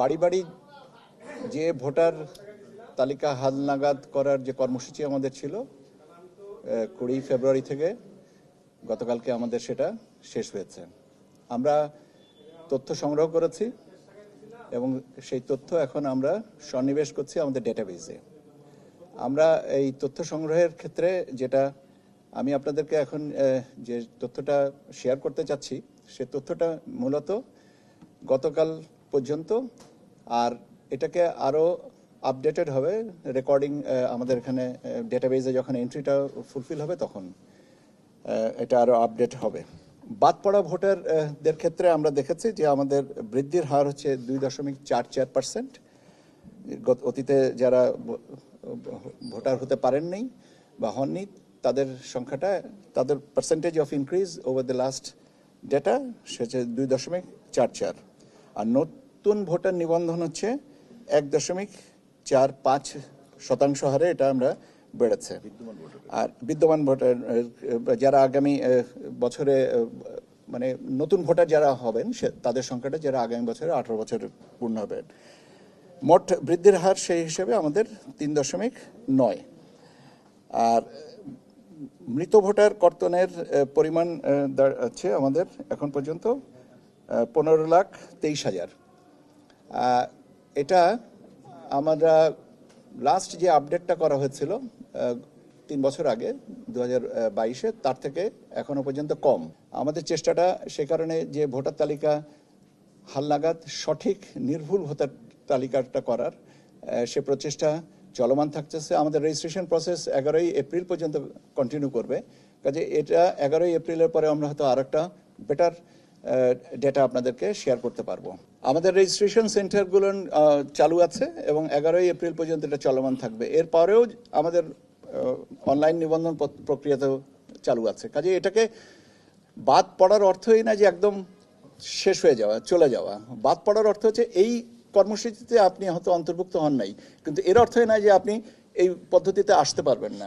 বাড়ি বাড়ি যে ভোটার তালিকা হালনাগাদ করার যে কর্মসূচি আমাদের ছিল 20 ফেব্রুয়ারি থেকে গতকালকে আমাদের সেটা শেষ হয়েছে। আমরা তথ্য সংগ্রহ করেছি এবং সেই তথ্য এখন আমরা সন্নিবেশ করছি আমাদের ডেটাবেজে। আমরা এই তথ্য সংগ্রহের ক্ষেত্রে যেটা আমি আপনাদেরকে এখন যে তথ্যটা শেয়ার করতে চাচ্ছি সে তথ্যটা মূলত গতকাল পর্যন্ত, আর এটাকে আরও আপডেটেড হবে রেকর্ডিং আমাদের এখানে ডেটাবেজে যখন এন্ট্রিটা ফুলফিল হবে তখন এটা আরও আপডেট হবে। বাদ পড়া ভোটারদের ক্ষেত্রে আমরা দেখেছি যে আমাদের বৃদ্ধির হার হচ্ছে 2.44%। অতীতে যারা ভোটার হতে পারেননি বা হননি তাদের সংখ্যাটা, তাদের percentage of increase over the last data সেটা 2.44। আর নতুন ভোটার নিবন্ধন হচ্ছে 1.45% হারে এটা আমরা বেড়েছে। আর বিদ্যমান ভোটার যারা আগামী বছরে মানে নতুন ভোটার যারা হবেন তাদের সংখ্যাটা যারা আগামী বছরে 18 বছর পূর্ণ হবেন। মোট বৃদ্ধির হার সেই হিসেবে আমাদের 3.9। আর মৃত ভোটার কর্তনের পরিমাণ আছে আমাদের এখন পর্যন্ত 15,23,000। এটা আমরা লাস্ট যে আপডেটটা করা হয়েছিল 3 বছর আগে 2022-এ তার থেকে এখনো পর্যন্ত কম। আমাদের চেষ্টাটা সে কারণে যে ভোটার তালিকা হালনাগাদ সঠিক নির্ভুল ভোটার তালিকাটা করার সে প্রচেষ্টা চলমান থাকতেছে। আমাদের রেজিস্ট্রেশন প্রসেস 11ই এপ্রিল পর্যন্ত কন্টিনিউ করবে। কাজে এটা 11ই এপ্রিলের পরে আমরা হয়তো আরেকটা বেটার ডেটা আপনাদেরকে শেয়ার করতে পারবো। আমাদের রেজিস্ট্রেশন সেন্টারগুলো চালু আছে এবং 11ই এপ্রিল পর্যন্ত এটা চলমান থাকবে। এরপরেও আমাদের অনলাইন নিবন্ধন প্রক্রিয়াতেও চালু আছে। কাজে এটাকে বাদ পড়ার অর্থই না যে একদম শেষ হয়ে যাওয়া, চলে যাওয়া। বাদ পড়ার অর্থ হচ্ছে এই কর্মসূচিতে আপনি হয়তো অন্তর্ভুক্ত হন নাই, কিন্তু এর অর্থই না যে আপনি এই পদ্ধতিতে আসতে পারবেন না।